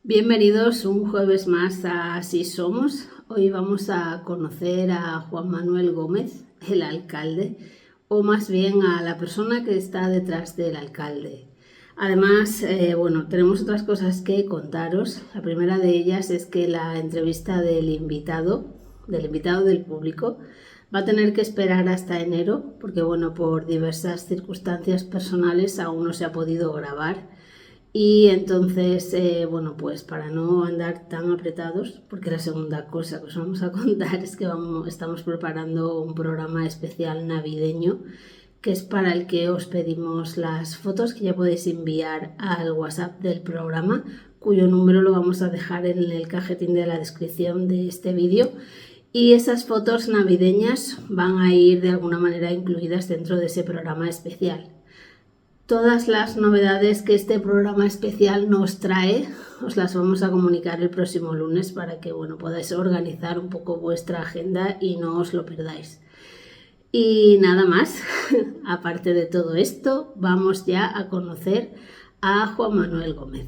Bienvenidos un jueves más a Así Somos. Hoy vamos a conocer a Juan Manuel Gómez, el alcalde, o más bien a la persona que está detrás del alcalde. Además, tenemos otras cosas que contaros. La primera de ellas es que la entrevista del invitado del público, va a tener que esperar hasta enero, porque por diversas circunstancias personales aún no se ha podido grabar. Y entonces, para no andar tan apretados, porque la segunda cosa que os vamos a contar es que estamos preparando un programa especial navideño, que es para el que os pedimos las fotos que ya podéis enviar al WhatsApp del programa, cuyo número lo vamos a dejar en el cajetín de la descripción de este vídeo. Y esas fotos navideñas van a ir de alguna manera incluidas dentro de ese programa especial. Todas las novedades que este programa especial nos trae os las vamos a comunicar el próximo lunes para que podáis organizar un poco vuestra agenda y no os lo perdáis. Y nada más, aparte de todo esto, vamos ya a conocer a Juan Manuel Gómez.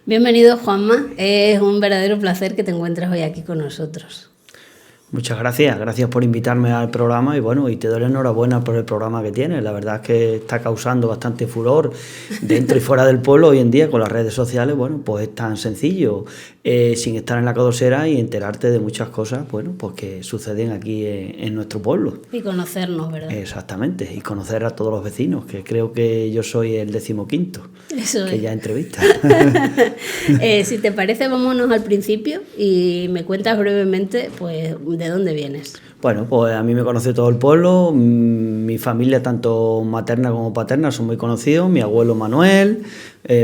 Bienvenido, Juanma, es un verdadero placer que te encuentres hoy aquí con nosotros. Muchas gracias por invitarme al programa y te doy la enhorabuena por el programa que tienes. La verdad es que está causando bastante furor dentro y fuera del pueblo hoy en día con las redes sociales. Pues es tan sencillo, sin estar en la Codosera y enterarte de muchas cosas que suceden aquí en nuestro pueblo. Y conocernos, ¿verdad? Exactamente, y conocer a todos los vecinos, que creo que yo soy el 15º. Eso que es. ya entrevista. Si te parece, vámonos al principio y me cuentas brevemente ¿de dónde vienes? Bueno, pues a mí me conoce todo el pueblo, mi familia tanto materna como paterna son muy conocidos, mi abuelo Manuel,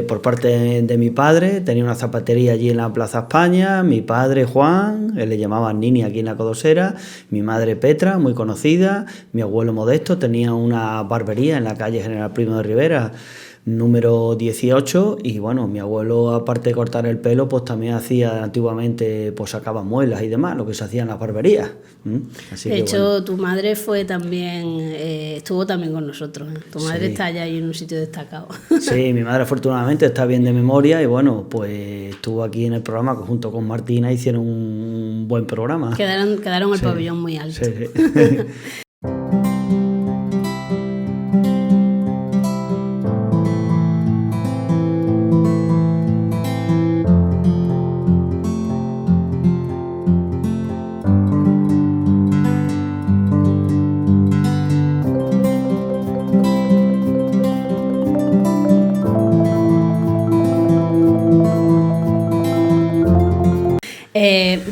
por parte de mi padre, tenía una zapatería allí en la Plaza España, mi padre Juan, le llamaban Nini aquí en la Codosera, mi madre Petra, muy conocida, mi abuelo Modesto tenía una barbería en la calle General Primo de Rivera, número 18, y mi abuelo, aparte de cortar el pelo, pues también hacía antiguamente, sacaba muelas y demás, lo que se hacía en las barberías. Así de que, hecho, tu madre fue también, estuvo también con nosotros, ¿eh? Tu madre está allá en un sitio destacado. Sí, mi madre afortunadamente está bien de memoria y pues estuvo aquí en el programa junto con Martina, hicieron un buen programa. Quedaron el pabellón muy alto. Sí.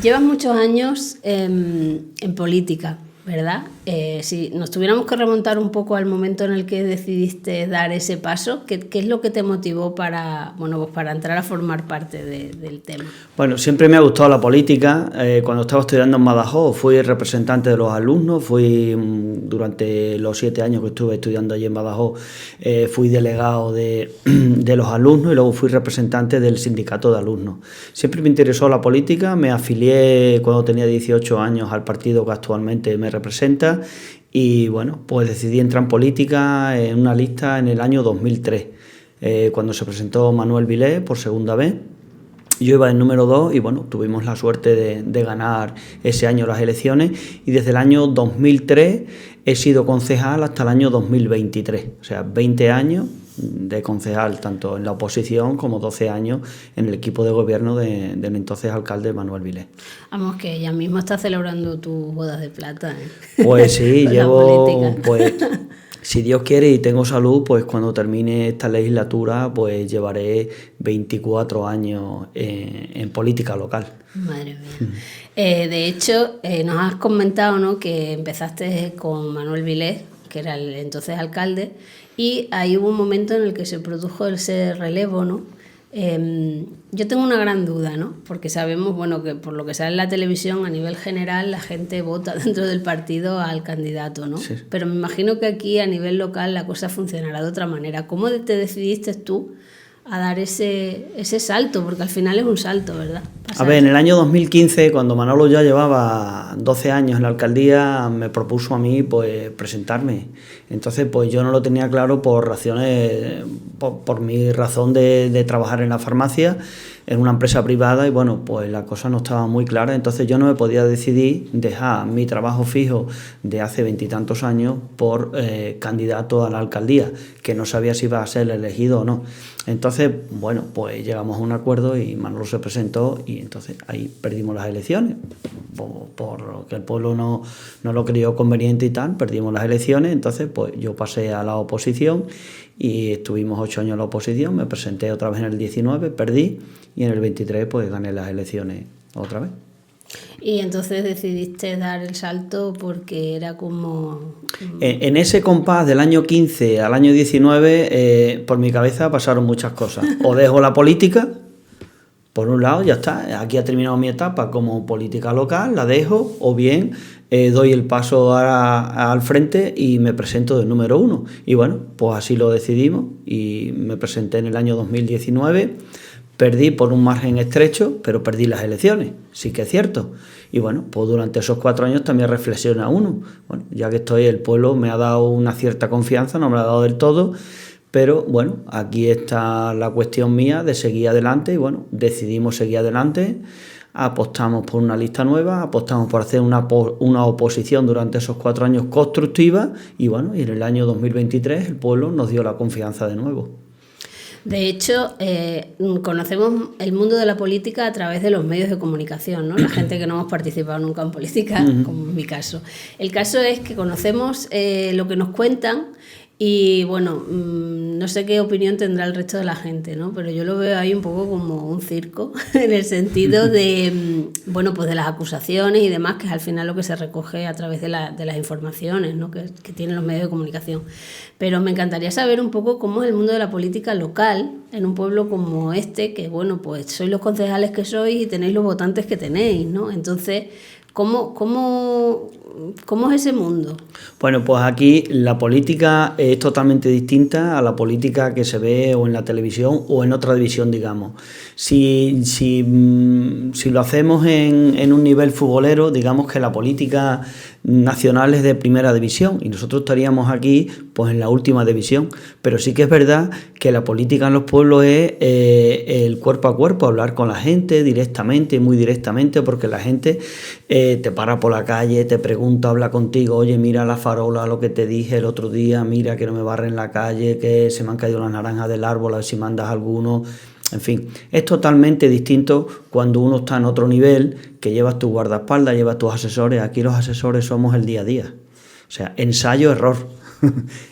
Llevas muchos años en política, ¿verdad? Si nos tuviéramos que remontar un poco al momento en el que decidiste dar ese paso, ¿qué es lo que te motivó para entrar a formar parte del tema? Bueno, siempre me ha gustado la política. Cuando estaba estudiando en Badajoz fui representante de los alumnos, durante los 7 años que estuve estudiando allí en Badajoz, fui delegado de los alumnos y luego fui representante del sindicato de alumnos. Siempre me interesó la política, me afilié cuando tenía 18 años al partido que actualmente me representa y pues decidí entrar en política en una lista en el año 2003, cuando se presentó Manuel Vilés por segunda vez. Yo iba en número 2 y tuvimos la suerte de ganar ese año las elecciones y desde el año 2003 he sido concejal hasta el año 2023, o sea, 20 años de concejal, tanto en la oposición como 12 años en el equipo de gobierno del entonces alcalde Manuel Vilés. Vamos, que ya mismo estás celebrando tus bodas de plata, ¿eh? Pues sí, llevo, si Dios quiere y tengo salud, pues cuando termine esta legislatura, pues llevaré 24 años en política local. Madre mía. De hecho, nos has comentado, ¿no?, que empezaste con Manuel Vilés, que era el entonces alcalde, y ahí hubo un momento en el que se produjo ese relevo, ¿no? Yo tengo una gran duda, ¿no? Porque sabemos, que por lo que sale en la televisión, a nivel general, la gente vota dentro del partido al candidato, ¿no? Sí. Pero me imagino que aquí, a nivel local, la cosa funcionará de otra manera. ¿Cómo te decidiste tú a dar ese salto? Porque al final es un salto, ¿verdad? A ver, en el año 2015, cuando Manolo ya llevaba 12 años en la alcaldía, me propuso a mí pues presentarme. Entonces pues yo no lo tenía claro por razones, por mi razón de trabajar en la farmacia, en una empresa privada, y bueno, pues la cosa no estaba muy clara. Entonces yo no me podía decidir dejar mi trabajo fijo de hace 20 y tantos años por candidato a la alcaldía, que no sabía si iba a ser elegido o no. Entonces, bueno, pues llegamos a un acuerdo y Manolo se presentó y entonces ahí perdimos las elecciones. Por que el pueblo no lo creyó conveniente y tal, perdimos las elecciones. Entonces, pues yo pasé a la oposición y estuvimos 8 años en la oposición. Me presenté otra vez en el 19, perdí, y en el 23 pues gané las elecciones otra vez. Y entonces decidiste dar el salto porque era como... En ese compás del año 15 al año 19, por mi cabeza pasaron muchas cosas. O dejo la política, por un lado, ya está, aquí ha terminado mi etapa como política local, la dejo, o bien doy el paso al frente y me presento de número 1. Y bueno, pues así lo decidimos y me presenté en el año 2019. Perdí por un margen estrecho, pero perdí las elecciones, sí que es cierto. Y bueno, pues durante esos 4 años también reflexiona uno. Bueno, ya que estoy, el pueblo me ha dado una cierta confianza, no me la ha dado del todo, pero bueno, aquí está la cuestión mía de seguir adelante y bueno, decidimos seguir adelante, apostamos por una lista nueva, apostamos por hacer una oposición durante esos 4 años constructiva y bueno, y en el año 2023 el pueblo nos dio la confianza de nuevo. De hecho, conocemos el mundo de la política a través de los medios de comunicación, ¿no? La gente que no hemos participado nunca en política, como en mi caso. El caso es que conocemos lo que nos cuentan y, bueno, no sé qué opinión tendrá el resto de la gente, ¿no? Pero yo lo veo ahí un poco como un circo, en el sentido de, bueno, pues de las acusaciones y demás, que es al final lo que se recoge a través de las informaciones, ¿no? que tienen los medios de comunicación. Pero me encantaría saber un poco cómo es el mundo de la política local en un pueblo como este, que, bueno, pues sois los concejales que sois y tenéis los votantes que tenéis, ¿no? Entonces, ¿cómo es ese mundo? Bueno, pues aquí la política es totalmente distinta a la política que se ve o en la televisión o en otra división, digamos. Si lo hacemos en un nivel futbolero, digamos que la política nacional es de primera división y nosotros estaríamos aquí pues en la última división, pero sí que es verdad que la política en los pueblos es el cuerpo a cuerpo, hablar con la gente directamente, muy directamente, porque la gente te para por la calle, te pregunta, habla contigo, oye, mira la farola, lo que te dije el otro día, mira que no me barren la calle, que se me han caído las naranjas del árbol, a ver si mandas alguno. En fin, es totalmente distinto cuando uno está en otro nivel, que llevas tu guardaespaldas, llevas tus asesores. Aquí los asesores somos el día a día. O sea, ensayo-error.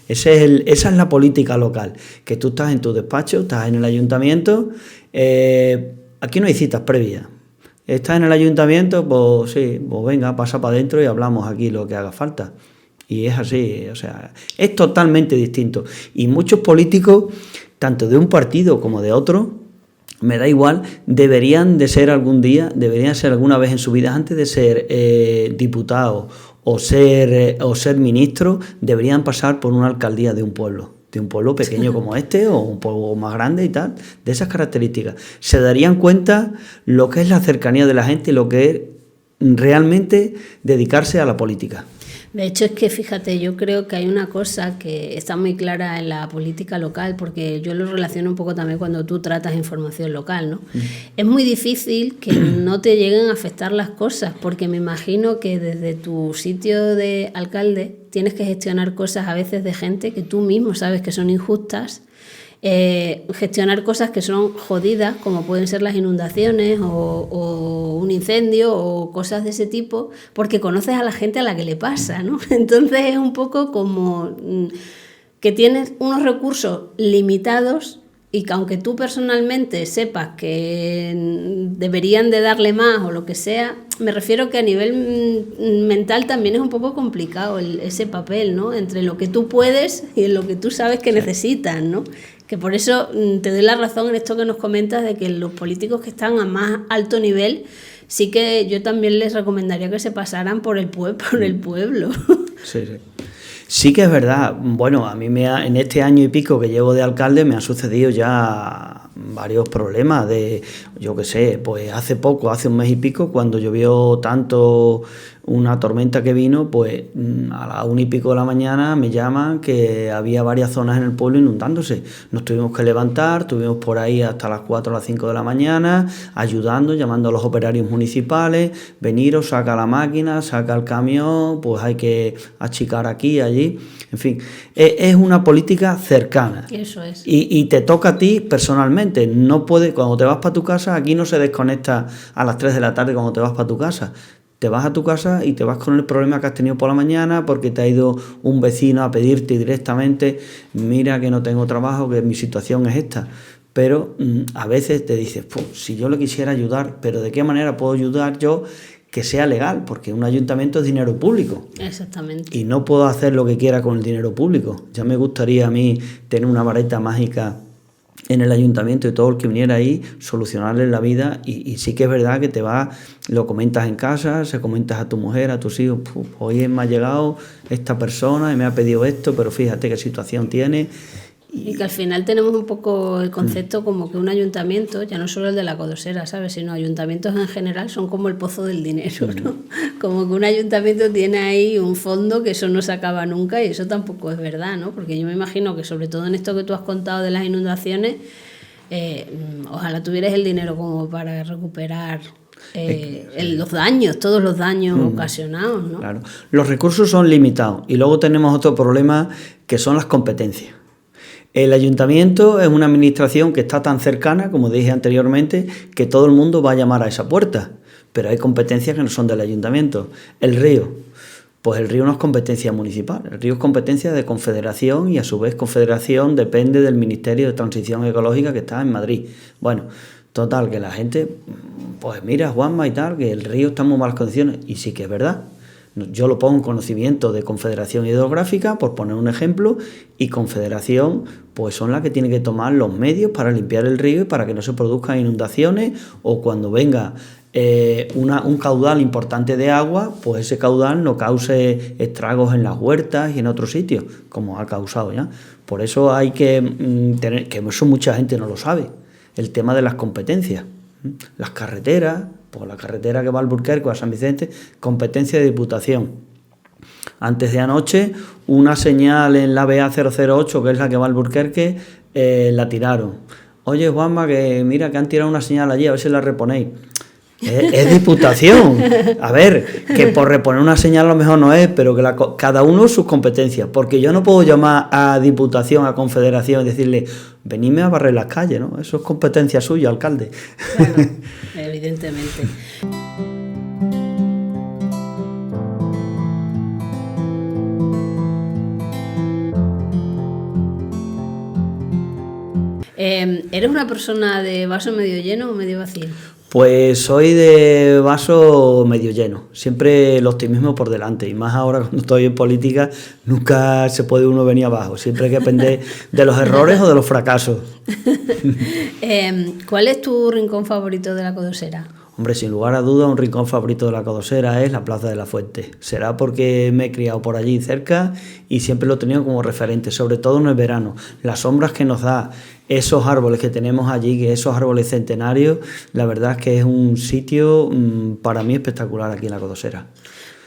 Esa es la política local, que tú estás en tu despacho, estás en el ayuntamiento. Aquí no hay citas previas. Estás en el ayuntamiento, pues sí, pues venga, pasa para adentro y hablamos aquí lo que haga falta. Y es así, o sea, es totalmente distinto. Y muchos políticos, tanto de un partido como de otro, me da igual, deberían ser alguna vez en su vida, antes de ser diputado o ser ministro, deberían pasar por una alcaldía de un pueblo pequeño como este o un pueblo más grande y tal, de esas características. Se darían cuenta lo que es la cercanía de la gente y lo que es realmente dedicarse a la política. De hecho, es que fíjate, yo creo que hay una cosa que está muy clara en la política local, porque yo lo relaciono un poco también cuando tú tratas información local, ¿no? Es muy difícil que no te lleguen a afectar las cosas, porque me imagino que desde tu sitio de alcalde tienes que gestionar cosas a veces de gente que tú mismo sabes que son injustas, gestionar cosas que son jodidas, como pueden ser las inundaciones o un incendio o cosas de ese tipo, porque conoces a la gente a la que le pasa, ¿no? Entonces es un poco como que tienes unos recursos limitados y que aunque tú personalmente sepas que deberían de darle más o lo que sea, me refiero que a nivel mental también es un poco complicado ese papel, ¿no? Entre lo que tú puedes y lo que tú sabes que necesitas, ¿no? Que por eso te doy la razón en esto que nos comentas de que los políticos que están a más alto nivel, sí que yo también les recomendaría que se pasaran por el pueblo. Sí. Sí que es verdad. Bueno, a mí en este año y pico que llevo de alcalde me han sucedido ya varios problemas de, yo qué sé, pues hace poco, hace un mes y pico, cuando llovió tanto una tormenta que vino, pues a las 1:00 de la mañana me llaman que había varias zonas en el pueblo inundándose. Nos tuvimos que levantar, estuvimos por ahí hasta las 4 o las 5 de la mañana, ayudando, llamando a los operarios municipales, veniros, saca la máquina, saca el camión, pues hay que achicar aquí, allí, en fin, es una política cercana. Eso es. Y te toca a ti personalmente, no puedes, cuando te vas para tu casa, aquí no se desconecta a las 3 de la tarde cuando te vas para tu casa. Te vas a tu casa y te vas con el problema que has tenido por la mañana porque te ha ido un vecino a pedirte directamente, mira que no tengo trabajo, que mi situación es esta. Pero a veces te dices, pues, si yo le quisiera ayudar, pero ¿de qué manera puedo ayudar yo que sea legal? Porque un ayuntamiento es dinero público. Exactamente. Y no puedo hacer lo que quiera con el dinero público. Ya me gustaría a mí tener una varita mágica en el ayuntamiento y todo el que viniera ahí, solucionarles la vida, y sí que es verdad que te vas, lo comentas en casa, se comentas a tu mujer, a tus hijos, hoy me ha llegado esta persona y me ha pedido esto, pero fíjate qué situación tiene. Y que al final tenemos un poco el concepto como que un ayuntamiento, ya no solo el de la Codosera, ¿sabes? Sino ayuntamientos en general son como el pozo del dinero, ¿no? Como que un ayuntamiento tiene ahí un fondo que eso no se acaba nunca, y eso tampoco es verdad, ¿no? Porque yo me imagino que sobre todo en esto que tú has contado de las inundaciones, ojalá tuvieras el dinero como para recuperar los daños, todos los daños ocasionados, ¿no? Claro, los recursos son limitados y luego tenemos otro problema que son las competencias. El ayuntamiento es una administración que está tan cercana, como dije anteriormente, que todo el mundo va a llamar a esa puerta, pero hay competencias que no son del ayuntamiento. El río, pues el río no es competencia municipal, el río es competencia de Confederación y a su vez Confederación depende del Ministerio de Transición Ecológica que está en Madrid. Bueno, total, que la gente, pues mira, Juanma y tal, que el río está en muy malas condiciones, y sí que es verdad. Yo lo pongo en conocimiento de Confederación Hidrográfica, por poner un ejemplo, y Confederación pues son las que tienen que tomar los medios para limpiar el río y para que no se produzcan inundaciones, o cuando venga un caudal importante de agua, pues ese caudal no cause estragos en las huertas y en otros sitios, como ha causado ya. Por eso hay que tener, que eso mucha gente no lo sabe, el tema de las competencias. Las carreteras, pues la carretera que va al Alburquerque o a San Vicente, competencia de Diputación. Antes de anoche, una señal en la BA008, que es la que va al Alburquerque, la tiraron. Oye, Juanma, que mira que han tirado una señal allí, a ver si la reponéis. Es Diputación. A ver, que por reponer una señal a lo mejor no es, pero que cada uno sus competencias. Porque yo no puedo llamar a Diputación, a Confederación y decirle, venidme a barrer las calles, ¿no? Eso es competencia suya, alcalde. Claro, evidentemente. ¿Eres una persona de vaso medio lleno o medio vacío? Pues soy de vaso medio lleno, siempre el optimismo por delante, y más ahora cuando estoy en política nunca se puede uno venir abajo, siempre hay que aprender de los errores o de los fracasos. ¿Cuál es tu rincón favorito de la Codosera? Hombre, sin lugar a dudas, un rincón favorito de la Codosera es la Plaza de la Fuente. Será porque me he criado por allí cerca y siempre lo he tenido como referente, sobre todo en el verano. Las sombras que nos da esos árboles que tenemos allí, que esos árboles centenarios, la verdad es que es un sitio para mí espectacular aquí en la Codosera.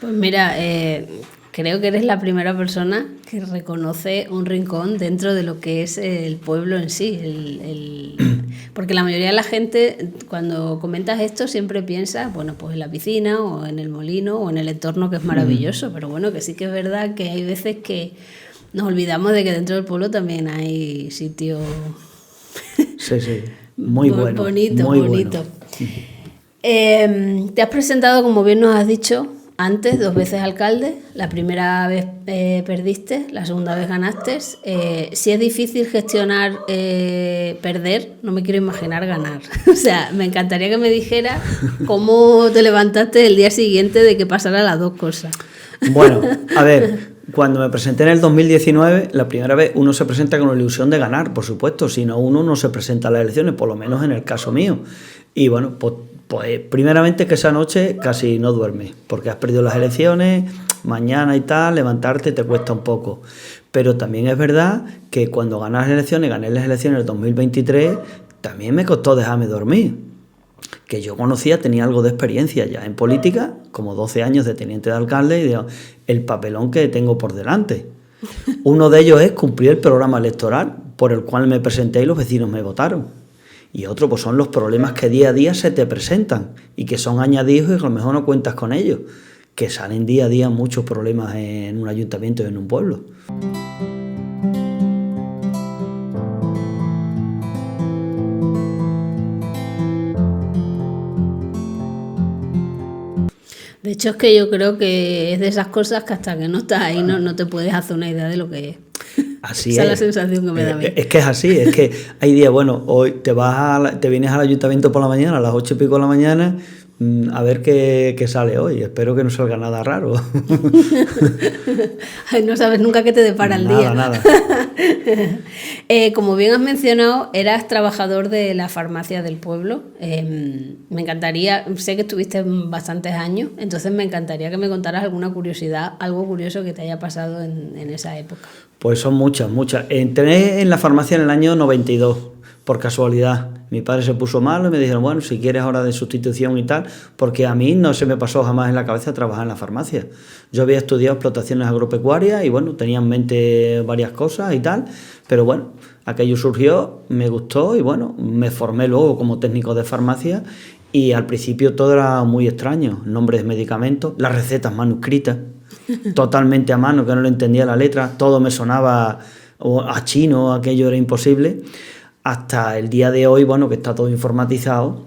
Pues mira, creo que eres la primera persona que reconoce un rincón dentro de lo que es el pueblo en sí. Porque la mayoría de la gente, cuando comentas esto, siempre piensa, bueno, pues en la piscina o en el molino o en el entorno, que es maravilloso, pero bueno, que sí que es verdad que hay veces que nos olvidamos de que dentro del pueblo también hay sitios sí, muy bueno, bonito. Bueno. Te has presentado, como bien nos has dicho antes, 2 veces alcalde. La primera vez perdiste, la segunda vez ganaste. Si es difícil gestionar perder, no me quiero imaginar ganar. O sea, me encantaría que me dijeras cómo te levantaste el día siguiente de que pasaran las dos cosas. Bueno, a ver, cuando me presenté en el 2019, la primera vez uno se presenta con la ilusión de ganar, por supuesto, si no uno no se presenta a las elecciones, por lo menos en el caso mío. Y bueno, pues primeramente que esa noche casi no duermes, porque has perdido las elecciones, mañana y tal, levantarte te cuesta un poco. Pero también es verdad que cuando gané las elecciones en el 2023, también me costó dejarme dormir, que yo conocía, tenía algo de experiencia ya en política, como 12 años de teniente de alcalde, y digo, el papelón que tengo por delante. Uno de ellos es cumplir el programa electoral por el cual me presenté y los vecinos me votaron. Y otro pues son los problemas que día a día se te presentan y que son añadidos y que a lo mejor no cuentas con ellos, que salen día a día muchos problemas en un ayuntamiento y en un pueblo. De hecho, es que yo creo que es de esas cosas que hasta que no estás ahí no te puedes hacer una idea de lo que es. Así Esa es la sensación que me da a mí. Es que es así, es que hay días, bueno, hoy te vienes al ayuntamiento por la mañana, a las 8:00 de la mañana, a ver qué sale hoy. Espero que no salga nada raro. No sabes nunca qué te depara el día. Nada. Como bien has mencionado, eras trabajador de la farmacia del pueblo. Me encantaría, sé que estuviste bastantes años, entonces me encantaría que me contaras alguna curiosidad, algo curioso que te haya pasado en esa época. Pues son muchas. Entré en la farmacia en el año 92, por casualidad. Mi padre se puso malo y me dijeron, bueno, si quieres hora de sustitución y tal, porque a mí no se me pasó jamás en la cabeza trabajar en la farmacia. Yo había estudiado explotaciones agropecuarias y bueno, tenía en mente varias cosas y tal, pero bueno, aquello surgió, me gustó y bueno, me formé luego como técnico de farmacia y al principio todo era muy extraño, nombres de medicamentos, las recetas manuscritas, totalmente a mano, que no le entendía la letra, todo me sonaba a chino, aquello era imposible. Hasta el día de hoy, bueno, que está todo informatizado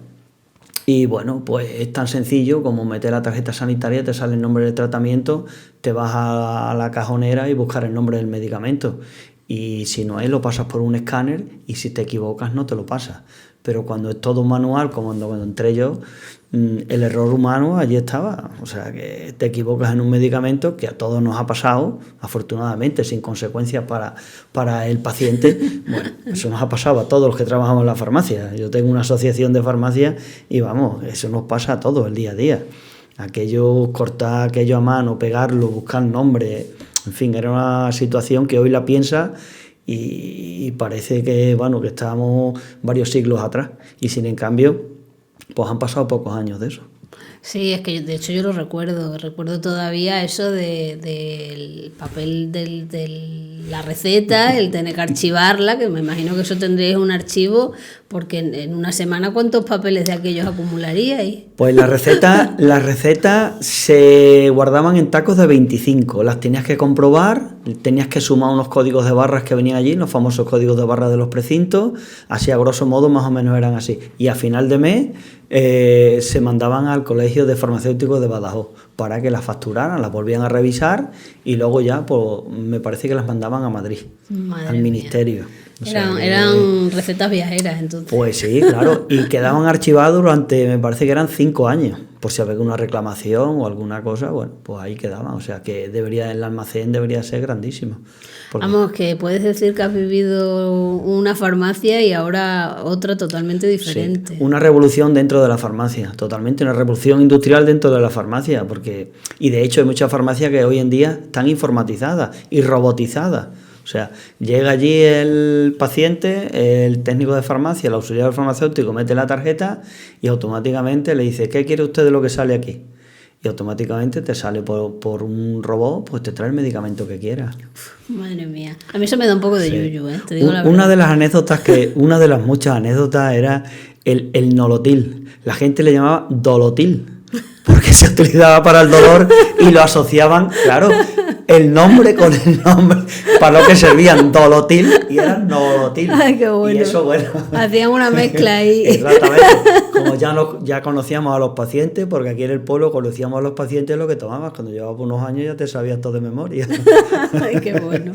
y bueno, pues es tan sencillo como meter la tarjeta sanitaria, te sale el nombre del tratamiento, te vas a la cajonera y buscar el nombre del medicamento y si no es, lo pasas por un escáner y si te equivocas no te lo pasas. Pero cuando es todo manual, como cuando entré yo, el error humano allí estaba. O sea, que te equivocas en un medicamento que a todos nos ha pasado, afortunadamente, sin consecuencias para el paciente. Bueno, eso nos ha pasado a todos los que trabajamos en la farmacia. Yo tengo una asociación de farmacias y vamos, eso nos pasa a todos el día a día. Cortar aquello a mano, pegarlo, buscar nombres, en fin, era una situación que hoy la piensa y parece que, bueno, que estábamos varios siglos atrás y sin en cambio, pues han pasado pocos años de eso. Sí, es que de hecho yo lo recuerdo todavía eso del papel de la receta, el tener que archivarla, que me imagino que eso tendréis un archivo, porque en una semana ¿cuántos papeles de aquellos acumularíais? Pues las recetas se guardaban en tacos de 25, las tenías que comprobar, tenías que sumar unos códigos de barras que venían allí, los famosos códigos de barras de los precintos, así a grosso modo más o menos eran así, y a final de mes se mandaban al Colegio de Farmacéuticos de Badajoz para que las facturaran, las volvían a revisar y luego ya pues me parece que las mandaban a Madrid, al ministerio. O sea, eran recetas viajeras entonces. Pues sí, claro, y quedaban archivados durante, me parece que eran 5 años, por si había una reclamación o alguna cosa, bueno, pues ahí quedaban, o sea que el almacén debería ser grandísimo. Vamos, que puedes decir que has vivido una farmacia y ahora otra totalmente diferente. Sí, una revolución dentro de la farmacia, totalmente, una revolución industrial dentro de la farmacia, y de hecho hay muchas farmacias que hoy en día están informatizadas y robotizadas. O sea, llega allí el paciente, el técnico de farmacia, el auxiliar del farmacéutico, mete la tarjeta y automáticamente le dice, ¿qué quiere usted de lo que sale aquí? Y automáticamente te sale por un robot, pues te trae el medicamento que quieras. Madre mía. A mí eso me da un poco de yuyu, te digo la verdad. Una de las muchas anécdotas era el nolotil. La gente le llamaba dolotil, porque se utilizaba para el dolor y lo asociaban, claro, el nombre con el nombre, para lo que servían dolotil y era nolotil. Ay, qué bueno. Y eso, bueno. Hacían una mezcla ahí. Exactamente. Como ya conocíamos a los pacientes, porque aquí en el pueblo conocíamos a los pacientes lo que tomabas. Cuando llevabas unos años ya te sabías todo de memoria. Ay, qué bueno.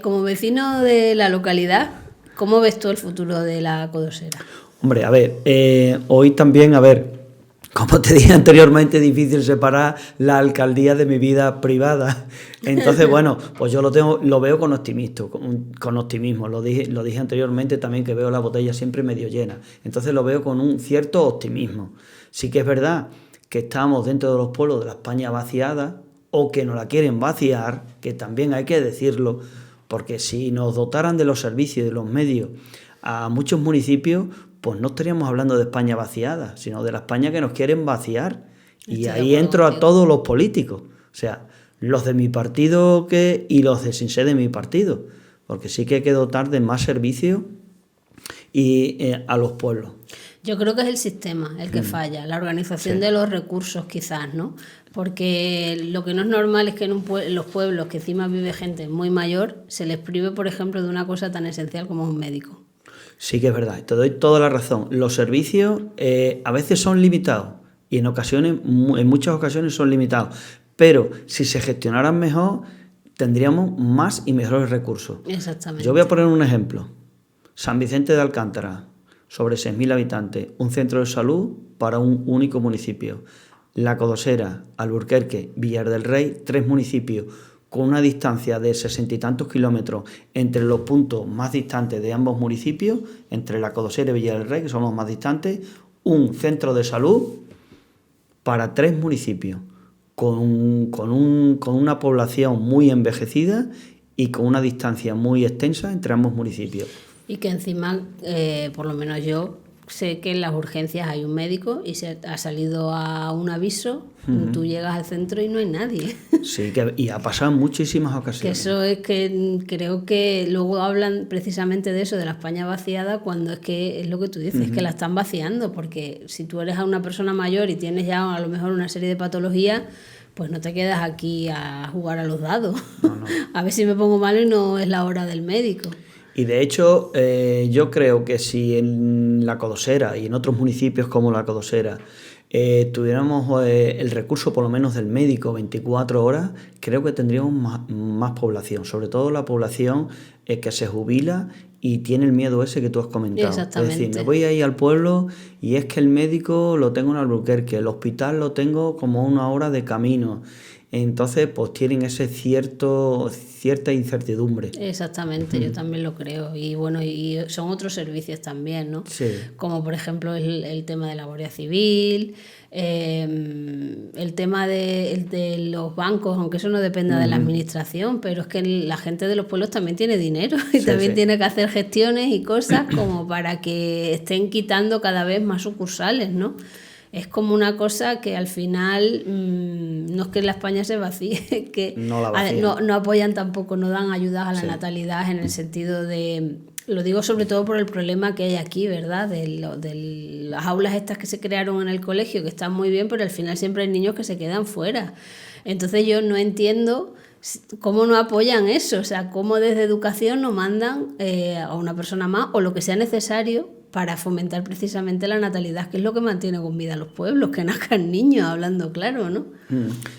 Como vecino de la localidad, ¿cómo ves tú el futuro de la Codosera? Hombre, a ver, hoy también, como te dije anteriormente, es difícil separar la alcaldía de mi vida privada. Entonces, bueno, pues yo lo veo con optimismo. Lo dije anteriormente también, que veo la botella siempre medio llena. Entonces lo veo con un cierto optimismo. Sí que es verdad que estamos dentro de los pueblos de la España vaciada, o que no la quieren vaciar, que también hay que decirlo, porque si nos dotaran de los servicios y de los medios a muchos municipios, pues no estaríamos hablando de España vaciada, sino de la España que nos quieren vaciar. Y ahí entro a todos los políticos, o sea, los de mi partido y los de sin ser de mi partido, porque sí que hay que dotar de más servicios y a los pueblos. Yo creo que es el sistema el que falla, la organización de los recursos quizás, ¿no? Porque lo que no es normal es que en los pueblos, que encima vive gente muy mayor, se les prive, por ejemplo, de una cosa tan esencial como un médico. Sí que es verdad, te doy toda la razón. Los servicios a veces son limitados y en muchas ocasiones son limitados, pero si se gestionaran mejor, tendríamos más y mejores recursos. Exactamente. Yo voy a poner un ejemplo. San Vicente de Alcántara, sobre 6.000 habitantes, un centro de salud para un único municipio. La Codosera, Alburquerque, Villar del Rey, 3 municipios, con una distancia de 60 y tantos kilómetros entre los puntos más distantes de ambos municipios, entre La Codosera y Villar del Rey, que son los más distantes, un centro de salud para 3 municipios, con una población muy envejecida y con una distancia muy extensa entre ambos municipios. Y que encima, por lo menos yo, sé que en las urgencias hay un médico y se ha salido a un aviso, tú llegas al centro y no hay nadie. Sí, y ha pasado en muchísimas ocasiones. Que eso es que creo que luego hablan precisamente de eso, de la España vaciada, cuando es que es lo que tú dices, que la están vaciando, porque si tú eres a una persona mayor y tienes ya a lo mejor una serie de patologías, pues no te quedas aquí a jugar a los dados. No. A ver si me pongo malo y no es la hora del médico. Y de hecho, yo creo que si en La Codosera y en otros municipios como La Codosera tuviéramos el recurso por lo menos del médico 24 horas, creo que tendríamos más población, sobre todo la población que se jubila y tiene el miedo ese que tú has comentado. Exactamente. Es decir, me voy a ir al pueblo y es que el médico lo tengo en Alburquerque, el hospital lo tengo como 1 hora de camino. Entonces, pues tienen ese cierta incertidumbre. Exactamente, yo también lo creo. Y bueno, y son otros servicios también, ¿no? Sí. Como por ejemplo el tema de la Guardia Civil, el tema de los bancos, aunque eso no dependa de la administración, pero es que la gente de los pueblos también tiene dinero y también tiene que hacer gestiones y cosas como para que estén quitando cada vez más sucursales, ¿no? Es como una cosa que al final no es que la España se vacíe, es que no apoyan tampoco, no dan ayudas a la natalidad en el sentido de... Lo digo sobre todo por el problema que hay aquí, ¿verdad? De las aulas estas que se crearon en el colegio, que están muy bien, pero al final siempre hay niños que se quedan fuera. Entonces yo no entiendo cómo no apoyan eso, o sea, cómo desde educación no mandan a una persona más o lo que sea necesario para fomentar precisamente la natalidad, que es lo que mantiene con vida a los pueblos, que nazcan niños, hablando claro, ¿no?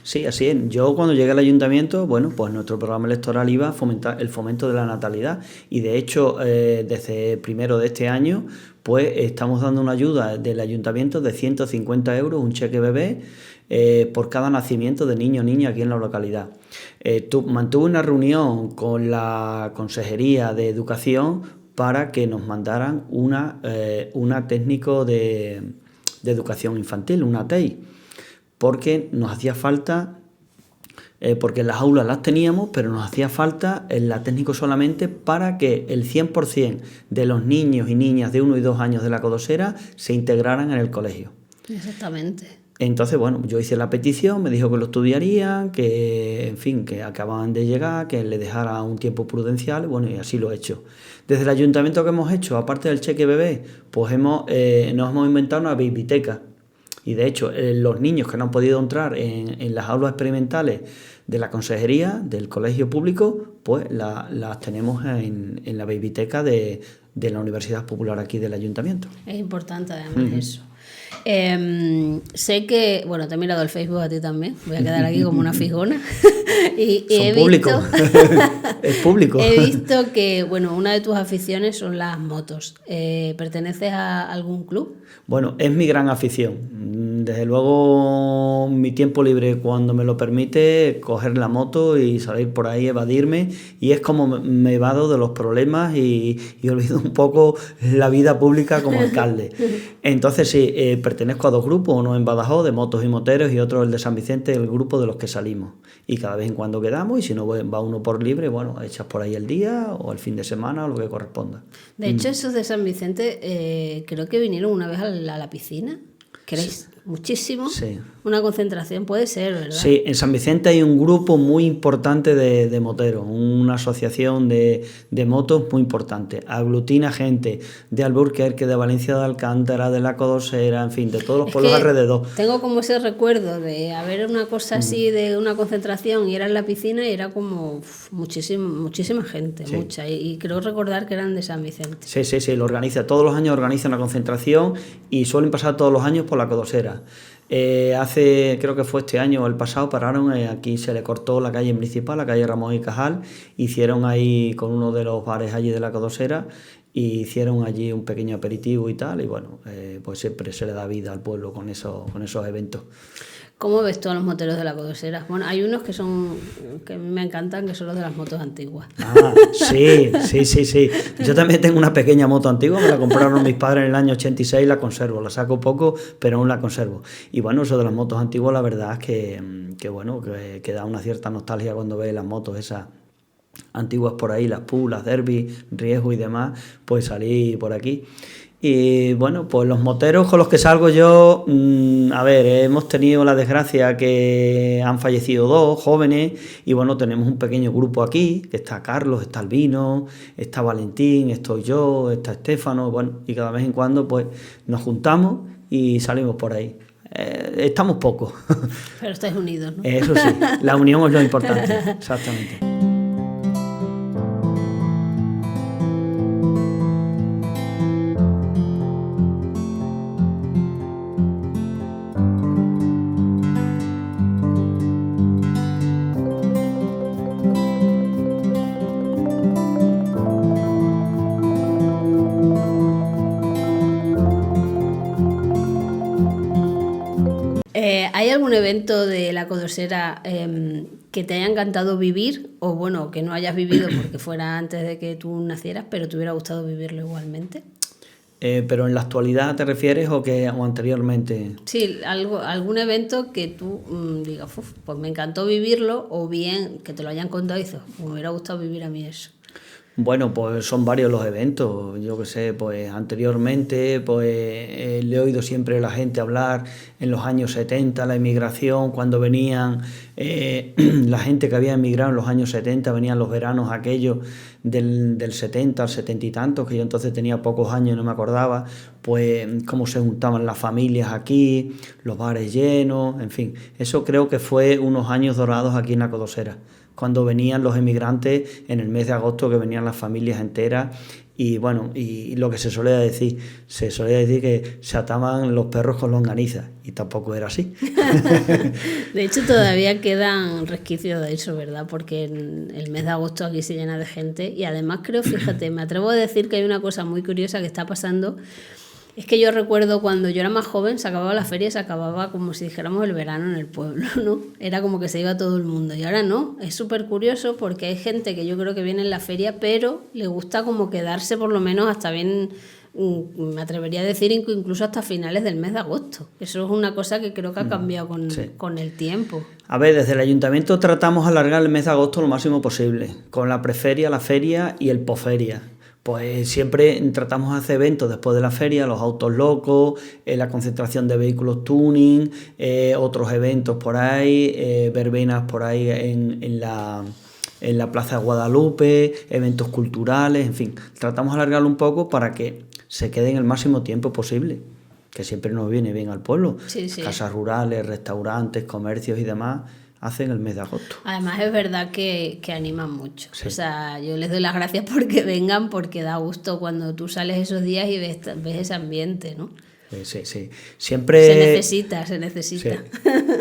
Sí, así es. Yo cuando llegué al ayuntamiento, bueno, pues nuestro programa electoral iba a fomentar el fomento de la natalidad y de hecho desde primero de este año pues estamos dando una ayuda del ayuntamiento de 150 euros, un cheque bebé, por cada nacimiento de niño o niña aquí en la localidad. Mantuve una reunión con la Consejería de Educación para que nos mandaran una técnico de educación infantil, una TEI, porque nos hacía falta, porque en las aulas las teníamos, pero nos hacía falta la técnico solamente para que el 100% de los niños y niñas de 1 y 2 años de La Codosera se integraran en el colegio. Exactamente. Entonces, bueno, yo hice la petición, me dijo que lo estudiarían, que, en fin, que acababan de llegar, que le dejara un tiempo prudencial, bueno, y así lo he hecho. Desde el ayuntamiento, que hemos hecho, aparte del cheque bebé, pues nos hemos inventado una biblioteca. Y de hecho, los niños que no han podido entrar en las aulas experimentales de la consejería, del colegio público, pues las tenemos en la biblioteca de la Universidad Popular aquí del ayuntamiento. Es importante además eso. Sé que, bueno, te he mirado el Facebook a ti también, voy a quedar aquí como una fijona. y he visto, es público. He visto que, bueno, una de tus aficiones son las motos. ¿Perteneces a algún club? Bueno, es mi gran afición. Desde luego, mi tiempo libre, cuando me lo permite, coger la moto y salir por ahí, evadirme, y es como me evado de los problemas y olvido un poco la vida pública como alcalde. Entonces sí, pertenezco a dos grupos, uno en Badajoz, de motos y moteros, y otro el de San Vicente, el grupo de los que salimos. Y cada vez en cuando quedamos, y si no va uno por libre, bueno, echas por ahí el día o el fin de semana o lo que corresponda. De hecho, esos de San Vicente creo que vinieron una vez a la piscina, que erais muchísimo. Sí. Una concentración puede ser, ¿verdad? Sí, en San Vicente hay un grupo muy importante de moteros, una asociación de motos muy importante. Aglutina gente de Alburquerque, de Valencia de Alcántara, de la Codosera, en fin, de todos los pueblos alrededor. Tengo como ese recuerdo de haber una cosa así, de una concentración, y era en la piscina y era como muchísima gente, sí. Mucha. Y creo recordar que eran de San Vicente. Sí, lo organiza. Todos los años organiza una concentración y suelen pasar todos los años por la Codosera. Creo que fue este año o el pasado, pararon, aquí se le cortó la calle principal, la calle Ramón y Cajal, hicieron ahí con uno de los bares allí de la Codosera, y hicieron allí un pequeño aperitivo y tal, y bueno, pues siempre se le da vida al pueblo con esos eventos. ¿Cómo ves tú a los moteros de la Codosera? Bueno, hay unos que me encantan, que son los de las motos antiguas. Ah, sí. Yo también tengo una pequeña moto antigua, me la compraron mis padres en el año 86, la conservo, la saco poco, pero aún la conservo. Y bueno, eso de las motos antiguas, la verdad es que da una cierta nostalgia cuando ves las motos esas antiguas por ahí, las Pú, las Derby, Riesgo y demás, pues salí por aquí. Y bueno, pues los moteros con los que salgo yo, hemos tenido la desgracia que han fallecido dos jóvenes, y bueno, tenemos un pequeño grupo aquí, que está Carlos, está Albino, está Valentín, estoy yo, está Estéfano, bueno, y cada vez en cuando pues nos juntamos y salimos por ahí. Estamos pocos. Pero estáis unidos, ¿no? Eso sí, la unión es lo importante, exactamente. ¿Hay algún evento de la Codosera que te haya encantado vivir, o bueno, que no hayas vivido porque fuera antes de que tú nacieras, pero te hubiera gustado vivirlo igualmente? ¿Pero en la actualidad te refieres o anteriormente? Sí, algún evento que tú digas, pues me encantó vivirlo, o bien que te lo hayan contado y dices, me hubiera gustado vivir a mí eso. Bueno, pues son varios los eventos. Yo que sé, pues anteriormente le he oído siempre a la gente hablar en los años 70, la inmigración, cuando venían la gente que había emigrado en los años 70, venían los veranos aquellos del 70 al 70 y tantos, que yo entonces tenía pocos años y no me acordaba, pues cómo se juntaban las familias aquí, los bares llenos, en fin. Eso creo que fue unos años dorados aquí en la Codosera, cuando venían los emigrantes en el mes de agosto, que venían las familias enteras, y bueno, y lo que se solía decir que se ataban los perros con longaniza, y tampoco era así. De hecho, todavía quedan resquicios de eso, ¿verdad? Porque en el mes de agosto aquí se llena de gente, y además creo, fíjate, me atrevo a decir que hay una cosa muy curiosa que está pasando. Es que yo recuerdo cuando yo era más joven, se acababa la feria, se acababa como si dijéramos el verano en el pueblo, ¿no? Era como que se iba todo el mundo, y ahora no. Es súper curioso porque hay gente que yo creo que viene en la feria, pero le gusta como quedarse por lo menos hasta bien, me atrevería a decir incluso hasta finales del mes de agosto. Eso es una cosa que creo que ha cambiado con el tiempo. A ver, desde el ayuntamiento tratamos de alargar el mes de agosto lo máximo posible, con la preferia, la feria y el posferia. Pues siempre tratamos de hacer eventos después de la feria, los autos locos, la concentración de vehículos tuning, otros eventos por ahí, verbenas por ahí en la Plaza de Guadalupe, eventos culturales, en fin. Tratamos de alargarlo un poco para que se queden el máximo tiempo posible, que siempre nos viene bien al pueblo. Sí. Casas rurales, restaurantes, comercios y demás hacen el mes de agosto. Además es verdad que animan mucho. Sí. O sea, yo les doy las gracias porque vengan, porque da gusto cuando tú sales esos días y ves ese ambiente, ¿no? Sí. Siempre... Se necesita. Sí.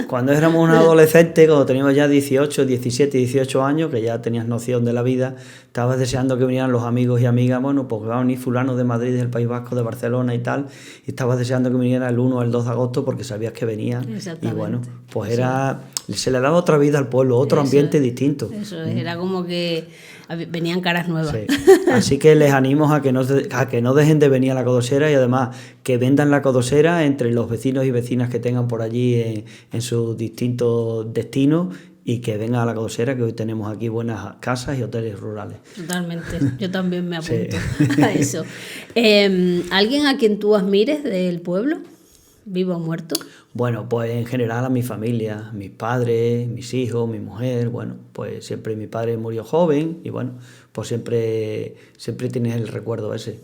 Cuando éramos un adolescente, cuando teníamos ya 18, 17, 18 años, que ya tenías noción de la vida, estabas deseando que vinieran los amigos y amigas, bueno, pues va a venir fulano de Madrid, del País Vasco, de Barcelona y tal, y estabas deseando que viniera el 1 o el 2 de agosto porque sabías que venían. Y bueno, pues se le daba otra vida al pueblo, otro ambiente distinto. Eso era como que venían caras nuevas. Sí. Así que les animo a que no dejen de venir a la Codosera y además que vendan la Codosera entre los vecinos y vecinas que tengan por allí en sus distintos destinos y que vengan a la Codosera, que hoy tenemos aquí buenas casas y hoteles rurales. Totalmente, yo también me apunto a eso. ¿Alguien a quien tú admires del pueblo, vivo o muerto? Bueno, pues en general a mi familia, mis padres, mis hijos, mi mujer, bueno, pues siempre mi padre murió joven y bueno, pues siempre tienes el recuerdo ese.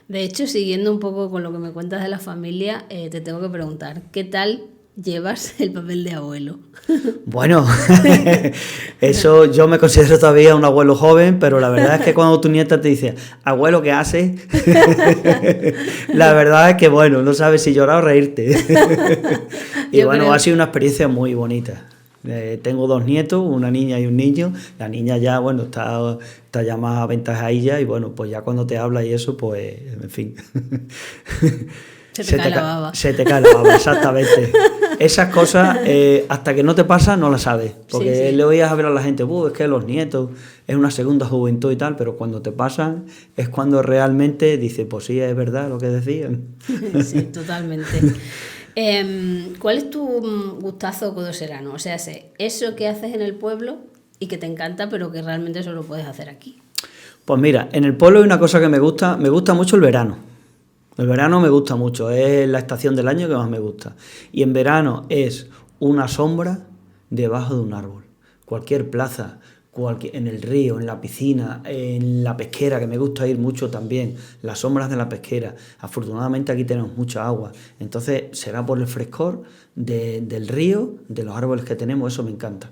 De hecho, siguiendo un poco con lo que me cuentas de la familia, te tengo que preguntar, ¿qué tal llevas el papel de abuelo? Bueno, eso yo me considero todavía un abuelo joven, pero la verdad es que cuando tu nieta te dice, abuelo, ¿qué haces? La verdad es que, bueno, no sabes si llorar o reírte. Y bueno, creo... ha sido una experiencia muy bonita. Tengo 2 nietos, una niña y un niño. La niña ya, bueno, está ya más aventajadilla y bueno, pues ya cuando te habla y eso, pues, en fin. Se te cae la baba. Se te cae la baba, exactamente. Esas cosas, hasta que no te pasan, no las sabes. Porque le oías hablar a la gente, es que los nietos es una segunda juventud y tal, pero cuando te pasan es cuando realmente dices, pues sí, es verdad lo que decían. Sí, totalmente. ¿Cuál es tu gustazo codoserano? O sea, eso que haces en el pueblo y que te encanta, pero que realmente solo puedes hacer aquí. Pues mira, en el pueblo hay una cosa que me gusta mucho el verano. El verano me gusta mucho, es la estación del año que más me gusta. Y en verano es una sombra debajo de un árbol. Cualquier plaza, en el río, en la piscina, en la pesquera, que me gusta ir mucho también, las sombras de la pesquera. Afortunadamente aquí tenemos mucha agua, entonces será por el frescor del río, de los árboles que tenemos, eso me encanta.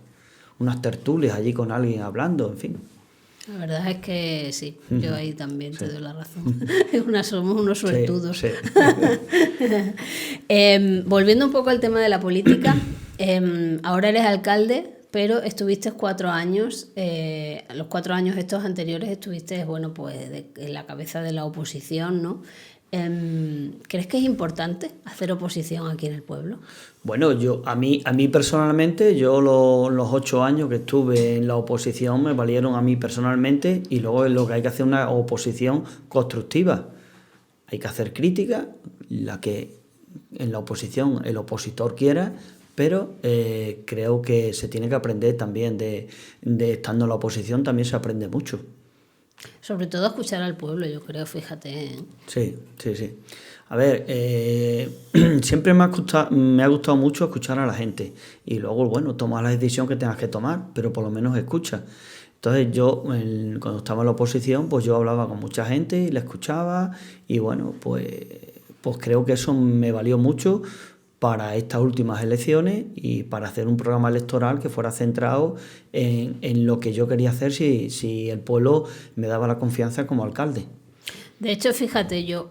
Unas tertulias allí con alguien hablando, en fin. La verdad es que sí, yo ahí también te doy la razón. Somos unos suertudos. Sí, sí. Volviendo un poco al tema de la política, ahora eres alcalde, pero estuviste 4 años, los 4 años estos anteriores estuviste, bueno, pues en la cabeza de la oposición, ¿no? ¿Crees que es importante hacer oposición aquí en el pueblo? Bueno, a mí personalmente, yo los 8 años que estuve en la oposición me valieron a mí personalmente y luego es lo que hay que hacer una oposición constructiva. Hay que hacer crítica, la que en la oposición el opositor quiera, pero creo que se tiene que aprender también de estando en la oposición, también se aprende mucho. Sobre todo escuchar al pueblo, yo creo, fíjate. Sí. A ver, siempre me ha gustado mucho escuchar a la gente y luego, bueno, tomar la decisión que tengas que tomar, pero por lo menos escucha. Entonces yo, cuando estaba en la oposición, pues yo hablaba con mucha gente y la escuchaba y bueno, pues creo que eso me valió mucho para estas últimas elecciones y para hacer un programa electoral que fuera centrado en lo que yo quería hacer si el pueblo me daba la confianza como alcalde. De hecho, fíjate, yo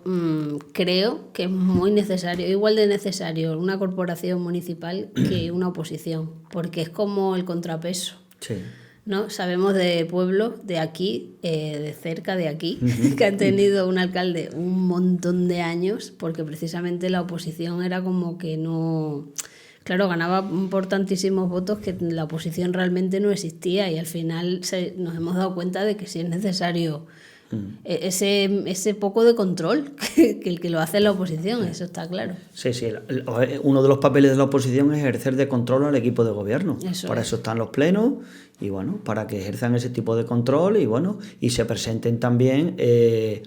creo que es muy necesario, igual de necesario una corporación municipal que una oposición, porque es como el contrapeso. Sí. ¿No? Sabemos de pueblos de aquí, de cerca de aquí, que han tenido un alcalde un montón de años, porque precisamente la oposición era como que no... Claro, ganaba por tantísimos votos que la oposición realmente no existía y al final nos hemos dado cuenta de que sí es necesario ese poco de control que el que lo hace la oposición, eso está claro. Sí, uno de los papeles de la oposición es ejercer de control al equipo de gobierno. Para eso están los plenos y bueno, para que ejerzan ese tipo de control y bueno, y se presenten también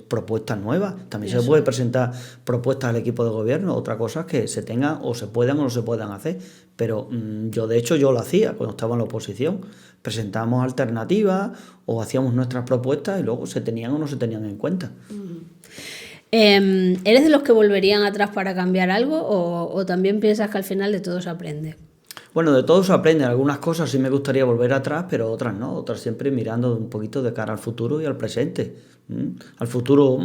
propuestas nuevas. También se puede presentar propuestas al equipo de gobierno, otra cosa es que se tengan o se puedan o no se puedan hacer, pero yo de hecho yo lo hacía cuando estaba en la oposición. Presentábamos alternativas o hacíamos nuestras propuestas y luego se tenían o no se tenían en cuenta. ¿Eres de los que volverían atrás para cambiar algo o también piensas que al final de todo se aprende? Bueno, de todo se aprende. Algunas cosas sí me gustaría volver atrás, pero otras no. Otras siempre mirando un poquito de cara al futuro y al presente. Al futuro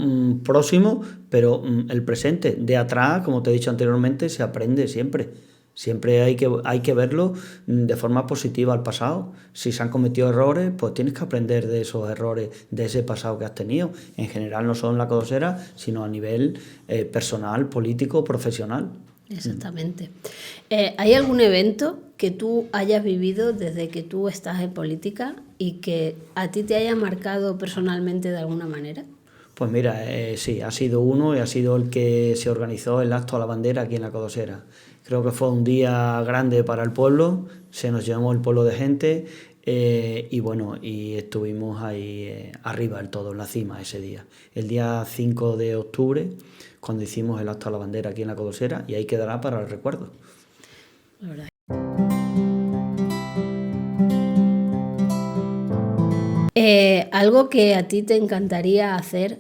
próximo, pero el presente. De atrás, como te he dicho anteriormente, se aprende siempre. Siempre hay que verlo de forma positiva al pasado. Si se han cometido errores, pues tienes que aprender de esos errores, de ese pasado que has tenido. En general, no solo en la Codosera, sino a nivel personal, político, profesional. Exactamente. ¿Hay algún evento que tú hayas vivido desde que tú estás en política y que a ti te haya marcado personalmente de alguna manera? Pues mira, sí, ha sido uno y ha sido el que se organizó el acto a la bandera aquí en la Codosera. Creo que fue un día grande para el pueblo, se nos llenó el pueblo de gente y bueno, y estuvimos ahí arriba del todo, en la cima ese día. El día 5 de octubre, cuando hicimos el acto a la bandera aquí en la Codosera, y ahí quedará para el recuerdo. La verdad. Algo que a ti te encantaría hacer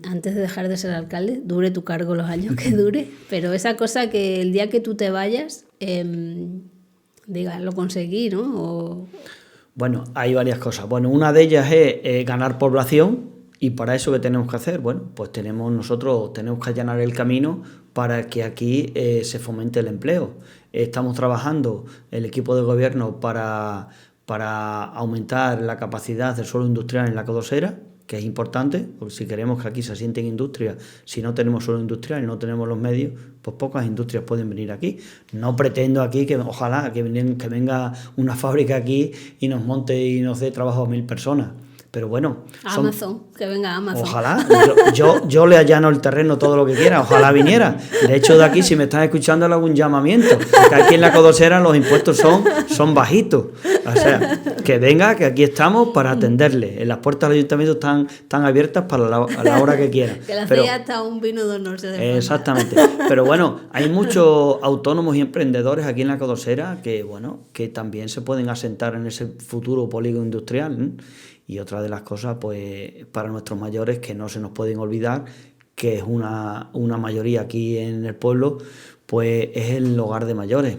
antes de dejar de ser alcalde, dure tu cargo los años que dure, pero esa cosa que el día que tú te vayas, digas, lo conseguí, ¿no? Bueno, hay varias cosas. Bueno, una de ellas es ganar población, y para eso, ¿qué tenemos que hacer? Bueno, pues nosotros tenemos que allanar el camino para que aquí se fomente el empleo. Estamos trabajando el equipo de gobierno para aumentar la capacidad del suelo industrial en la Codosera, que es importante, porque si queremos que aquí se asienten industrias, si no tenemos suelo industrial y no tenemos los medios, pues pocas industrias pueden venir aquí. No pretendo aquí que ojalá que venga una fábrica aquí y nos monte y nos dé trabajo a 1000 personas. Pero bueno, Amazon, que venga Amazon. Ojalá, yo le allano el terreno todo lo que quiera, ojalá viniera. De hecho, de aquí, si me están escuchando, le hago un llamamiento, que aquí en la Codosera los impuestos son bajitos. O sea, que venga, que aquí estamos para atenderle. Las puertas del ayuntamiento están abiertas para a la hora que quiera. Que la hacía hasta un vino de honor. Exactamente. Pero bueno, hay muchos autónomos y emprendedores aquí en la Codosera que también se pueden asentar en ese futuro polígono industrial, ¿eh? Y otra de las cosas, pues para nuestros mayores, que no se nos pueden olvidar, que es una mayoría aquí en el pueblo, pues es el hogar de mayores,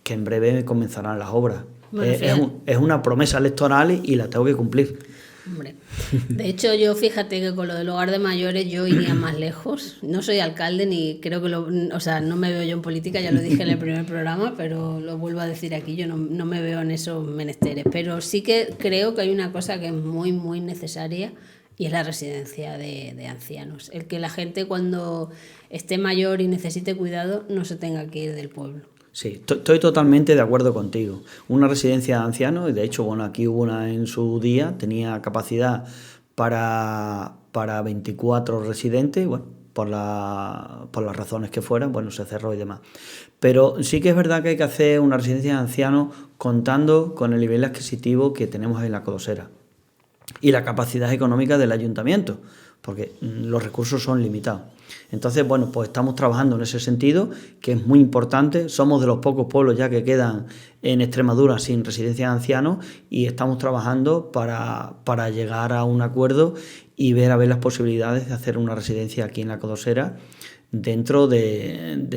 que en breve comenzarán las obras. Es una promesa electoral y la tengo que cumplir. Hombre, de hecho yo fíjate que con lo del hogar de mayores yo iría más lejos. No soy alcalde ni creo que no me veo yo en política, ya lo dije en el primer programa, pero lo vuelvo a decir aquí, yo no me veo en esos menesteres. Pero sí que creo que hay una cosa que es muy, muy necesaria y es la residencia de ancianos. El que la gente cuando esté mayor y necesite cuidado no se tenga que ir del pueblo. Sí, estoy totalmente de acuerdo contigo. Una residencia de ancianos, y de hecho, bueno, aquí hubo una en su día, tenía capacidad para 24 residentes, bueno, por las razones que fueran, bueno, se cerró y demás. Pero sí que es verdad que hay que hacer una residencia de ancianos contando con el nivel adquisitivo que tenemos en la Codosera y la capacidad económica del ayuntamiento, porque los recursos son limitados. Entonces, bueno, pues estamos trabajando en ese sentido, que es muy importante. Somos de los pocos pueblos ya que quedan en Extremadura sin residencia de ancianos y estamos trabajando para llegar a un acuerdo y ver las posibilidades de hacer una residencia aquí en la Codosera dentro del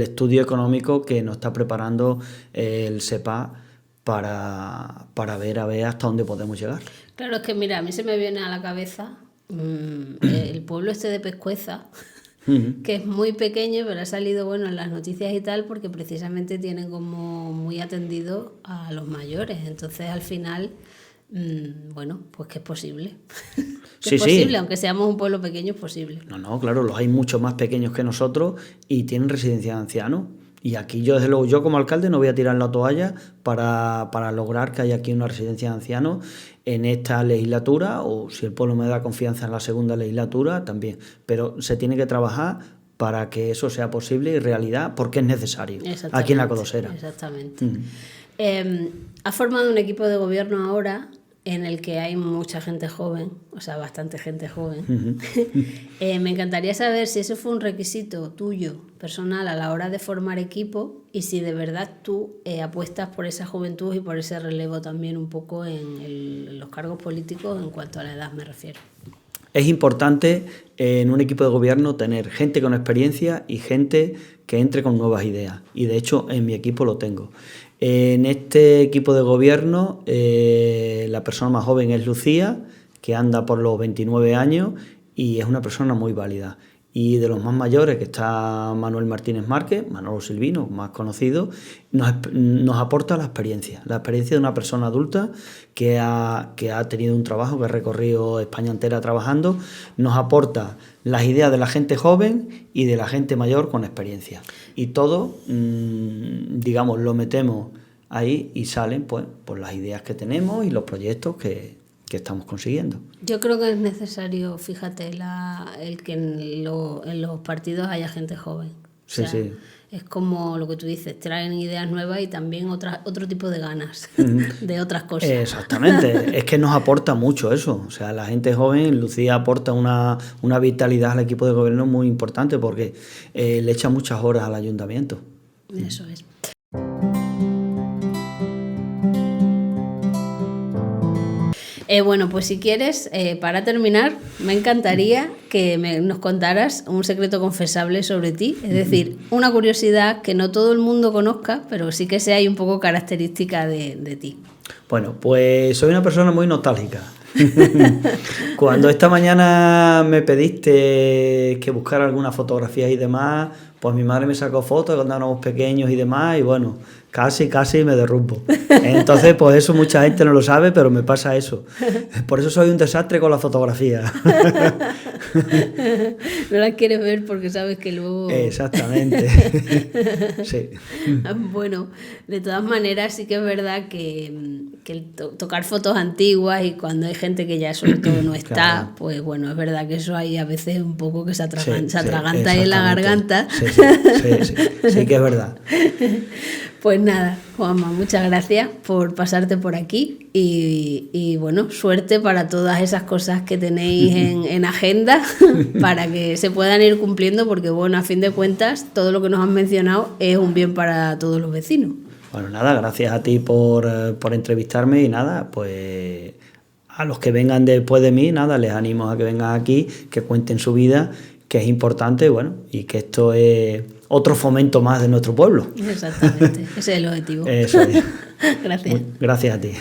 estudio económico que nos está preparando el SEPA para ver hasta dónde podemos llegar. Claro, es que mira, a mí se me viene a la cabeza el pueblo este de Pescueza, que es muy pequeño, pero ha salido en las noticias y tal, porque precisamente tienen como muy atendido a los mayores. Entonces, al final, pues que es posible. Es posible, aunque seamos un pueblo pequeño, es posible. No, claro, los hay mucho más pequeños que nosotros y tienen residencia de ancianos. Y aquí desde luego, yo como alcalde no voy a tirar la toalla para lograr que haya aquí una residencia de ancianos en esta legislatura, o si el pueblo me da confianza en la segunda legislatura, también. Pero se tiene que trabajar para que eso sea posible y realidad, porque es necesario aquí en la Codosera. Exactamente. Has formado un equipo de gobierno ahora en el que hay mucha gente joven, o sea, bastante gente joven. Me encantaría saber si eso fue un requisito tuyo, personal, a la hora de formar equipo, y si de verdad tú apuestas por esa juventud y por ese relevo también un poco en los cargos políticos, en cuanto a la edad me refiero. Es importante en un equipo de gobierno tener gente con experiencia y gente que entre con nuevas ideas, y de hecho en mi equipo lo tengo. En este equipo de gobierno la persona más joven es Lucía, que anda por los 29 años y es una persona muy válida. y de los más mayores, que está Manuel Martínez Márquez, Manolo Silvino, más conocido, nos aporta la experiencia de una persona adulta que ha tenido un trabajo, que ha recorrido España entera trabajando, nos aporta las ideas de la gente joven y de la gente mayor con experiencia. Y todo, digamos, lo metemos ahí y salen pues por las ideas que tenemos y los proyectos que estamos consiguiendo. Yo creo que es necesario, fíjate, el que en los partidos haya gente joven. Sí, o sea, sí. Es como lo que tú dices, traen ideas nuevas y también otro tipo de ganas de otras cosas. Exactamente, es que nos aporta mucho eso. O sea, la gente joven, Lucía aporta una vitalidad al equipo de gobierno muy importante porque le echa muchas horas al ayuntamiento. Eso es. Bueno, pues si quieres, para terminar, me encantaría que nos contaras un secreto confesable sobre ti, es decir, una curiosidad que no todo el mundo conozca, pero sí que sea un poco característica de ti. Bueno, pues soy una persona muy nostálgica. Cuando esta mañana me pediste que buscara algunas fotografías y demás, pues mi madre me sacó fotos cuando éramos pequeños y demás, y bueno, casi me derrumbo. Entonces, pues eso mucha gente no lo sabe, pero me pasa eso. Por eso soy un desastre con la fotografía. No las quieres ver porque sabes que luego... Exactamente. Sí. Bueno, de todas maneras sí que es verdad que tocar fotos antiguas y cuando hay gente que ya sobre todo no está, claro. Pues bueno, es verdad que eso hay a veces un poco que se atraganta ahí en la garganta. Sí, que es verdad. Pues nada, Juanma, muchas gracias por pasarte por aquí y bueno, suerte para todas esas cosas que tenéis en agenda para que se puedan ir cumpliendo porque bueno, a fin de cuentas, todo lo que nos han mencionado es un bien para todos los vecinos. Bueno, nada, gracias a ti por entrevistarme y nada, pues a los que vengan después de mí, nada, les animo a que vengan aquí, que cuenten su vida, que es importante, bueno, y que esto es otro fomento más de nuestro pueblo. Exactamente, ese es el objetivo. Eso es. Gracias. Gracias a ti.